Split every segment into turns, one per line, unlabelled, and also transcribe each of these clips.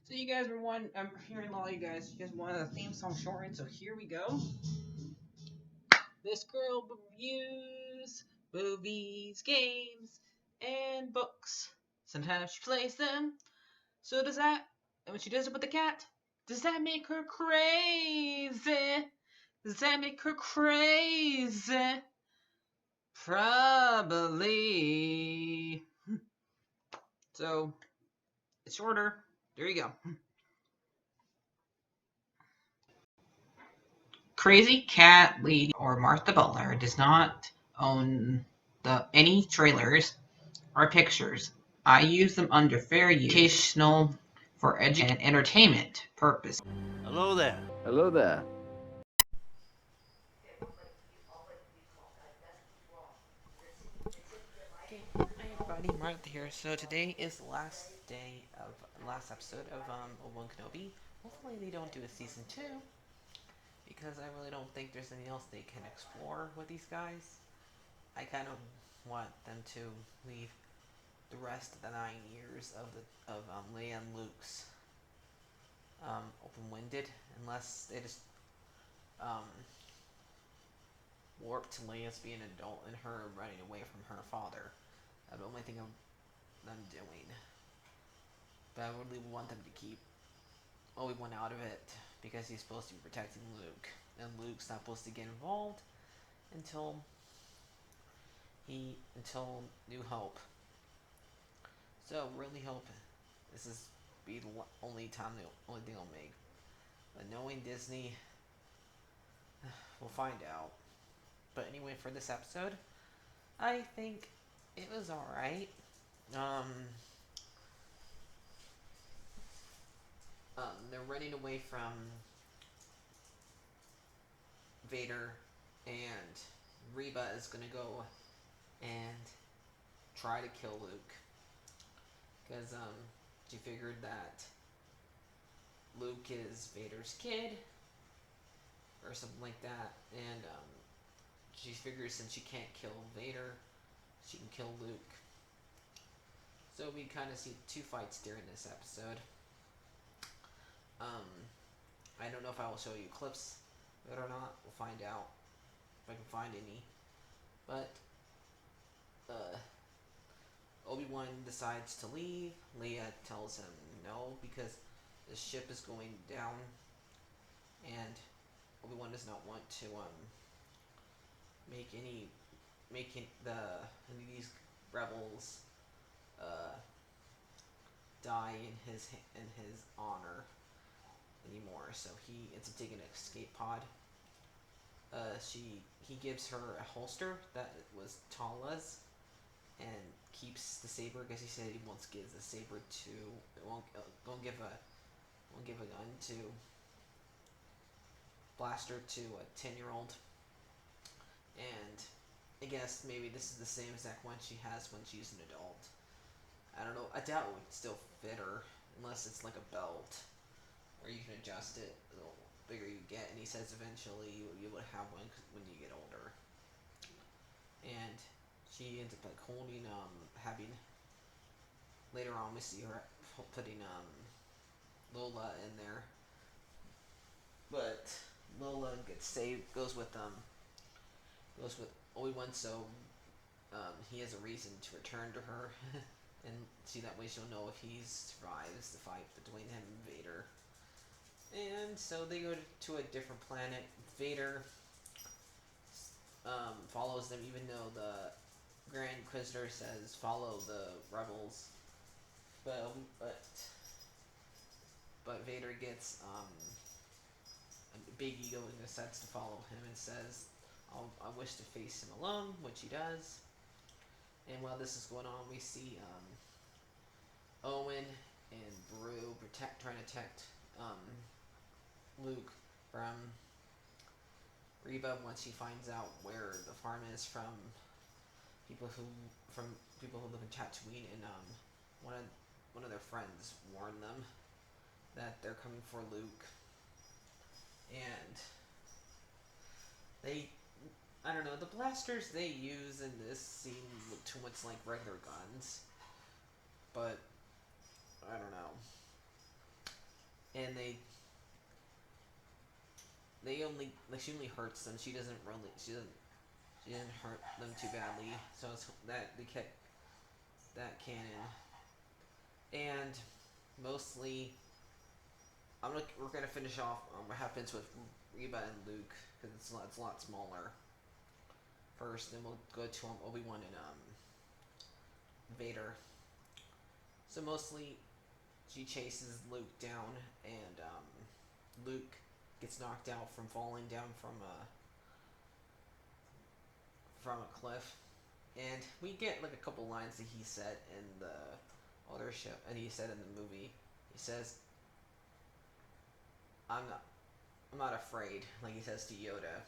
So you guys were one. I'm hearing a lot of you guys wanted a theme song shortened. So here we go. This girl reviews movies, games, and books. Sometimes she plays them. So does that. And when she does it with the cat, does that make her crazy? Does that make her crazy? Probably. So it's shorter. There you go. Crazycatlady or Martha Butler does not own any trailers or pictures. I use them under fair use, educational, for education and entertainment purpose.
Hello there.
Hello there.
Okay, hi everybody, Martha here. So today is the last episode of Obi-Wan Kenobi. Hopefully they don't do a season 2, because I really don't think there's anything else they can explore with these guys. I kind of want them to leave the rest of the 9 years of Leia and Luke's open-winded, unless they just um, warp to Leia's being an adult and her running away from her father. That's the only thing I'm doing. But I really want them to keep Obi-Wan out of it, because he's supposed to be protecting Luke, and Luke's not supposed to get involved until New Hope. So really hope this is be the only thing I'll make. But knowing Disney, we'll find out. But anyway, for this episode, I think it was alright. They're running away from Vader, and Reba is gonna go and try to kill Luke, because she figured that Luke is Vader's kid or something like that, and she figures since she can't kill Vader, she can kill Luke. So we kind of see two fights during this episode. I don't know if I will show you clips of it or not. We'll find out if I can find any. But Obi-Wan decides to leave. Leia tells him no, because the ship is going down, and Obi-Wan does not want to make these rebels die in his honor anymore. So he ends up taking an escape pod. He gives her a holster that was Tala's, and keeps the saber, because he said he wants to give the saber to won't give a gun to blaster to a 10-year-old. And I guess maybe this is the same exact one she has when she's an adult. I don't know. I doubt it would still fit her, unless it's like a belt, or you can adjust it the bigger you get. And he says eventually you'll be able to have one when you get older. And she ends up like holding, having, later on we see her putting Lola in there. But Lola gets saved, goes with Obi-Wan, so he has a reason to return to her. And see, that way she'll know if he survives the fight between him and Vader. And so they go to a different planet. Vader follows them, even though the Grand Inquisitor says follow the rebels. But Vader gets a big ego and decides to follow him, and says, I wish to face him alone, which he does. And while this is going on, we see Owen and Beru trying to protect Luke from Reba, once she finds out where the farm is from people who live in Tatooine. And one of their friends warned them that they're coming for Luke. And I don't know, the blasters they use in this seem too much like regular guns, but I don't know. and she only hurts them. She doesn't hurt them too badly. So it's that they kept that canon, and mostly we're gonna finish off what happens with Reba and Luke because it's a lot smaller first. Then we'll go to Obi-Wan and Vader. So mostly she chases Luke down, and Luke gets knocked out from falling down from a cliff, and we get like a couple lines that he said in the other show, and he said in the movie. He says, "I'm not, I'm not afraid," like he says to Yoda.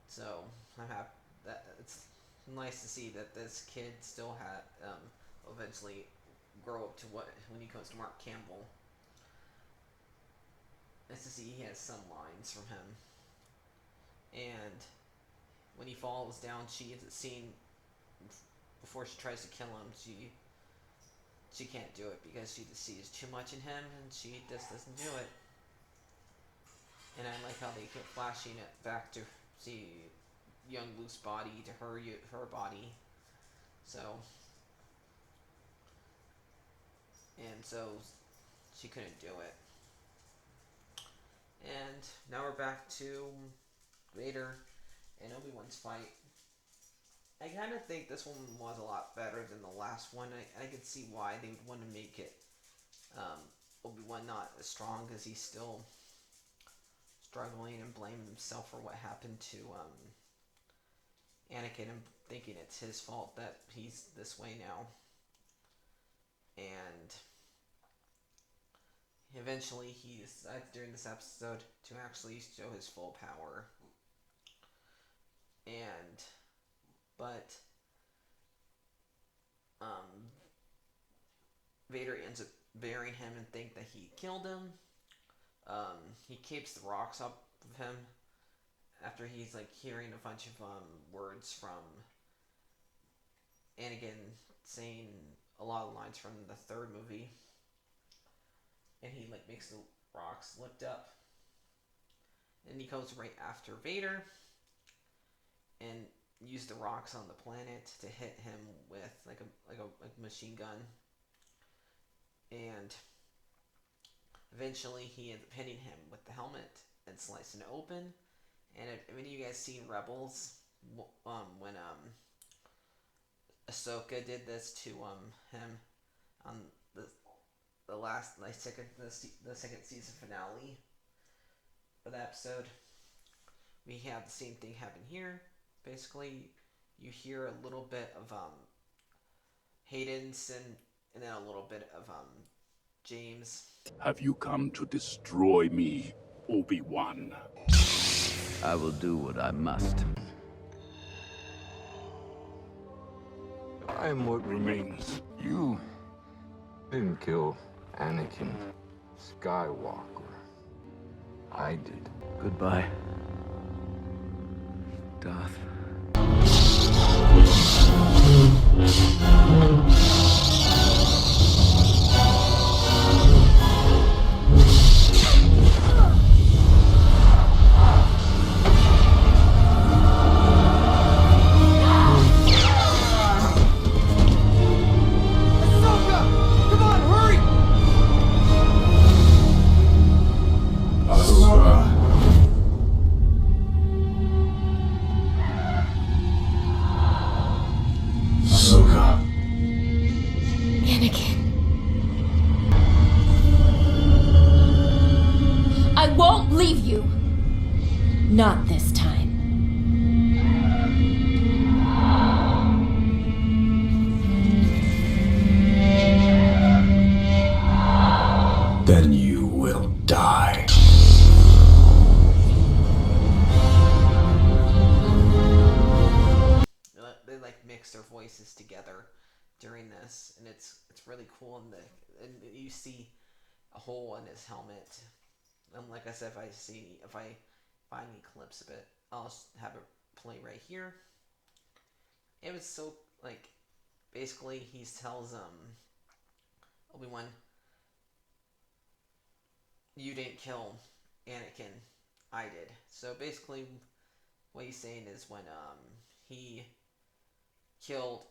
So I'm happy that it's nice to see that this kid still had eventually grow up to what when he comes to Mark Campbell. Nice to see he has some lines from him, and when he falls down, she ends up seeing before she tries to kill him. She can't do it because she just sees too much in him, and she just doesn't do it. And I like how they keep flashing it back to see young Luke's body to her body. So so she couldn't do it. And now we're back to Vader and Obi-Wan's fight. I kind of think this one was a lot better than the last one. I could see why they would want to make it Obi-Wan not as strong because he's still struggling and blaming himself for what happened to Anakin and thinking it's his fault that he's this way now. And eventually he decides during this episode to actually show his full power. And but Vader ends up burying him and think that he killed him. He keeps the rocks up of him after he's like hearing a bunch of words from Anakin saying a lot of lines from the third movie, and he like makes the rocks lift up, and he goes right after Vader and use the rocks on the planet to hit him with like a machine gun, and eventually he ends up hitting him with the helmet and slicing it open. And if any of you guys seen Rebels, when Ahsoka did this to him on the last like the second season finale of the episode, we have the same thing happen here. Basically, you hear a little bit of Hayden's and then a little bit of James.
Have you come to destroy me, Obi-Wan?
I will do what I must.
I am what remains. You didn't kill Anakin Skywalker. I did.
Goodbye, Darth.
Not this time.
Then you will die.
They like mix their voices together during this, and it's really cool. And you see a hole in his helmet. And like I said, if I find any clips of it, I'll have it play right here. It was so like basically he tells Obi-Wan, you didn't kill Anakin, I did. So basically, what he's saying is when he killed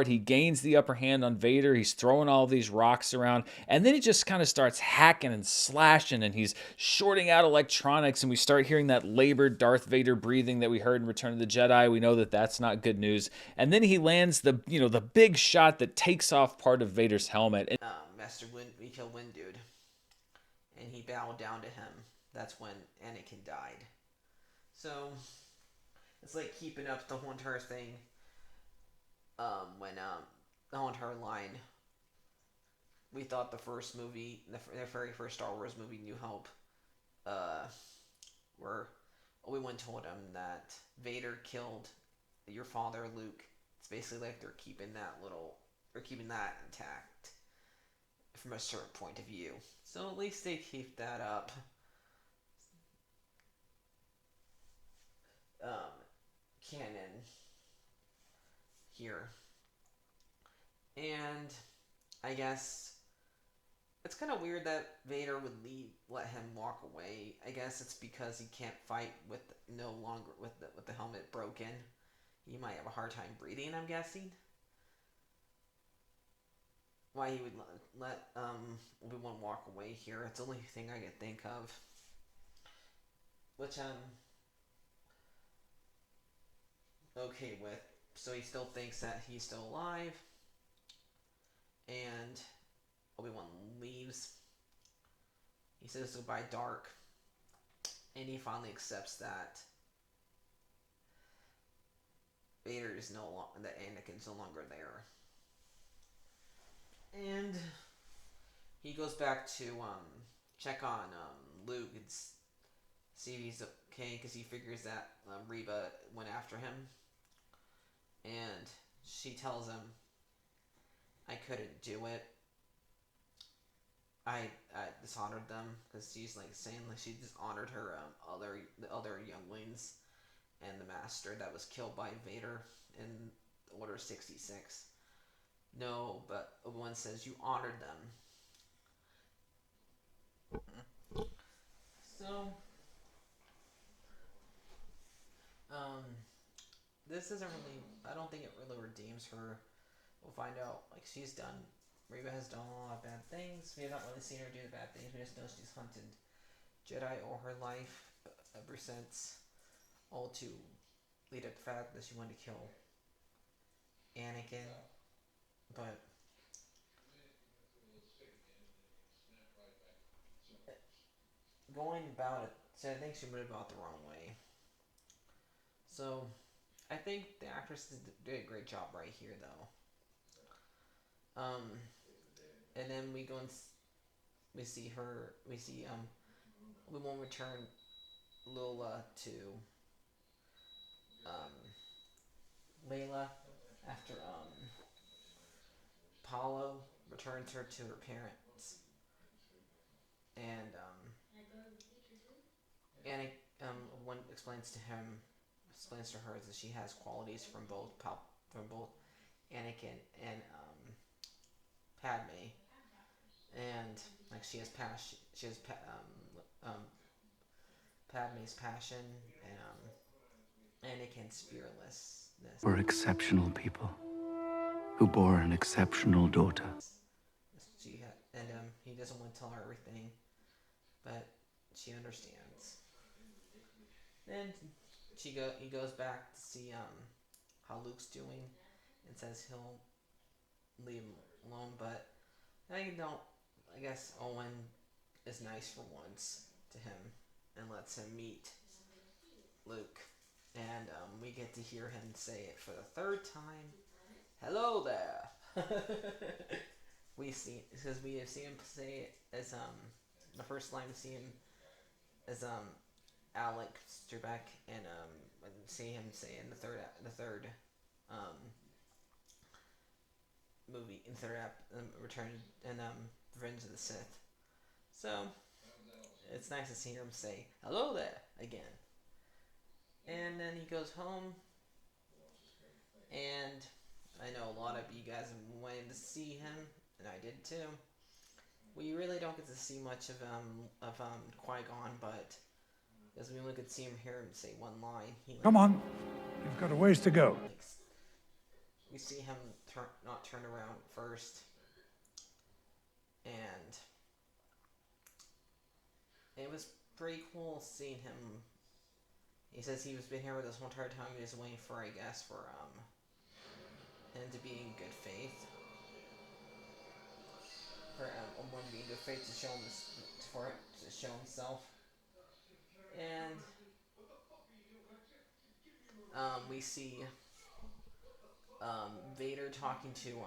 He gains the upper hand on Vader. He's throwing all these rocks around, and then he just kind of starts hacking and slashing, and he's shorting out electronics, and we start hearing that labored Darth Vader breathing that we heard in Return of the Jedi. We know that that's not good news. And then he lands the big shot that takes off part of Vader's helmet. And
Master Wind, we killed Wind Dude, and he bowed down to him. That's when Anakin died. So it's like keeping up the whole entire thing. When the whole entire line, we thought the first movie, the very first Star Wars movie, New Hope, where Obi-Wan told him that Vader killed your father, Luke. It's basically like they're keeping that intact from a certain point of view. So at least they keep that up. Canon here. And I guess it's kind of weird that Vader would let him walk away. I guess it's because he can't fight with the helmet broken. He might have a hard time breathing, I'm guessing. Why he would let Obi-Wan walk away here. It's the only thing I could think of. Which okay with. So he still thinks that he's still alive. And Obi-Wan leaves. He says goodbye, dark. And he finally accepts that Vader is no longer, that Anakin's no longer there. And he goes back to check on Luke and see if he's okay, because he figures that Reba went after him. And she tells him, I couldn't do it. I dishonored them, because she's like saying like she dishonored her the other younglings and the master that was killed by Vader in Order 66. No, but Obi-Wan says you honored them. So, this isn't really. I don't think it really redeems her. We'll find out. Like she's done. Reba has done a lot of bad things. We haven't really seen her do the bad things. We just know she's hunted Jedi all her life ever since. All to lead up to the fact that she wanted to kill Anakin. But going about it, so I think she went about the wrong way. So I think the actress did a great job right here, though. And then we go and we see her. We won't return Lola to Layla after Paulo returns her to her parents, and Annie one explains to her that she has qualities from both Anakin and Padme, and like she has passion. She has Padme's passion and Anakin's fearlessness.
We're exceptional people who bore an exceptional daughter.
He doesn't want to tell her everything, but she understands. Then he goes back to see how Luke's doing, and says he'll leave him alone. But I guess Owen is nice for once to him and lets him meet Luke, and we get to hear him say it for the third time. Hello there. We have seen him say it as the first line we see him as Alec Trebek, and see him say in the third movie, in the third Return and Revenge of the Sith. So it's nice to see him say hello there again. And then he goes home, and I know a lot of you guys have been wanting to see him, and I did too. we really don't get to see much of Qui-Gon, but as we only could see him hear him say one line.
Come on, you've got a ways to go.
We see him not turn around first, and it was pretty cool seeing him. He says he was been here this whole entire time. He was waiting for, I guess, for him to be in good faith. For Obi-Wan to be in good faith to show himself, and we see Vader talking to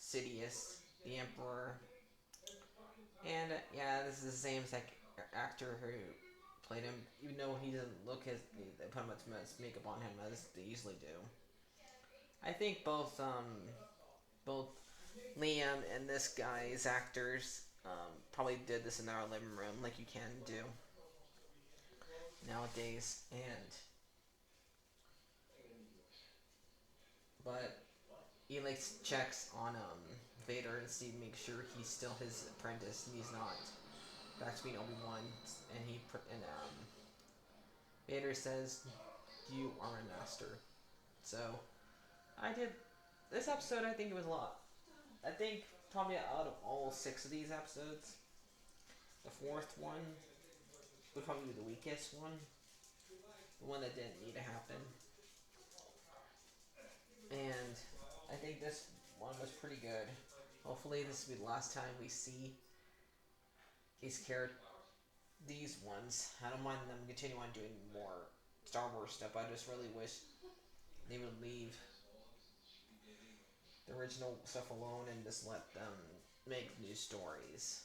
Sidious, the Emperor, and yeah, this is the same exact actor who played him, even though he doesn't look they put much makeup on him as they usually do. I think both Liam and this guy's actors probably did this in their living room, like you can do nowadays, but he checks on Vader and see to make sure he's still his apprentice and he's not back to being Obi-Wan, and Vader says, "You are a master." So I did this episode. I think it was a lot. I think probably out of all 6 of these episodes, the 4th one would probably be the weakest one, the one that didn't need to happen. And I think this one was pretty good. Hopefully this will be the last time we see these ones. I don't mind them continue on doing more Star Wars stuff. I just really wish they would leave the original stuff alone and just let them make new stories,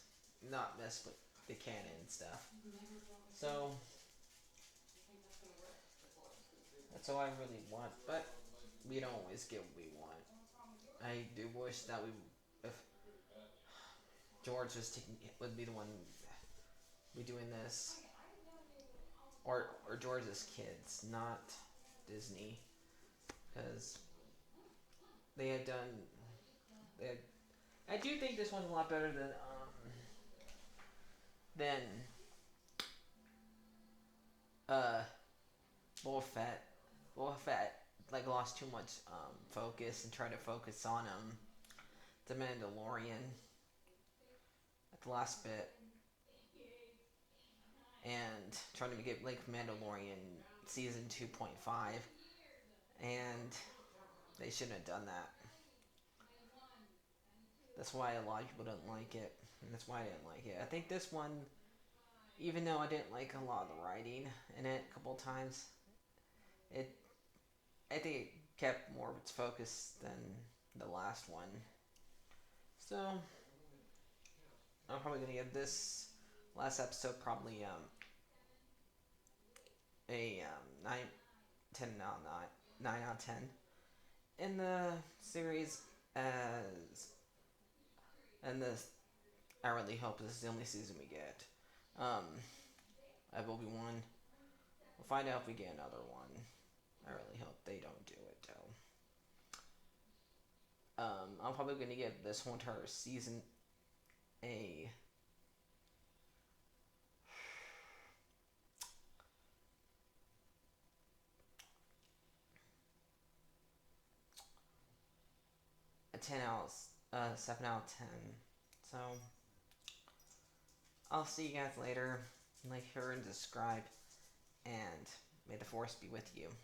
not mess with the canon and stuff. So that's all I really want, but we don't always get what we want. I do wish that if George would be the one be doing this, or George's kids, not Disney, because they had done. I do think this one's a lot better than Boba Fett. Boba Fett lost too much focus and tried to focus on the Mandalorian at the last bit, and trying to get Mandalorian season 2.5, and they shouldn't have done that. That's why a lot of people don't like it, and that's why I didn't like it. I think this one, even though I didn't like a lot of the writing in it a couple of times, I think it kept more of its focus than the last one. So I'm probably gonna give this last episode probably a 9 out of 10 in the series, and I really hope this is the only season we get of Obi-Wan. We'll find out if we get another one. I really hope they don't do it though. I'm probably gonna give this whole entire season a 7 out of 10. So I'll see you guys later. Like, share, and subscribe, and may the Force be with you.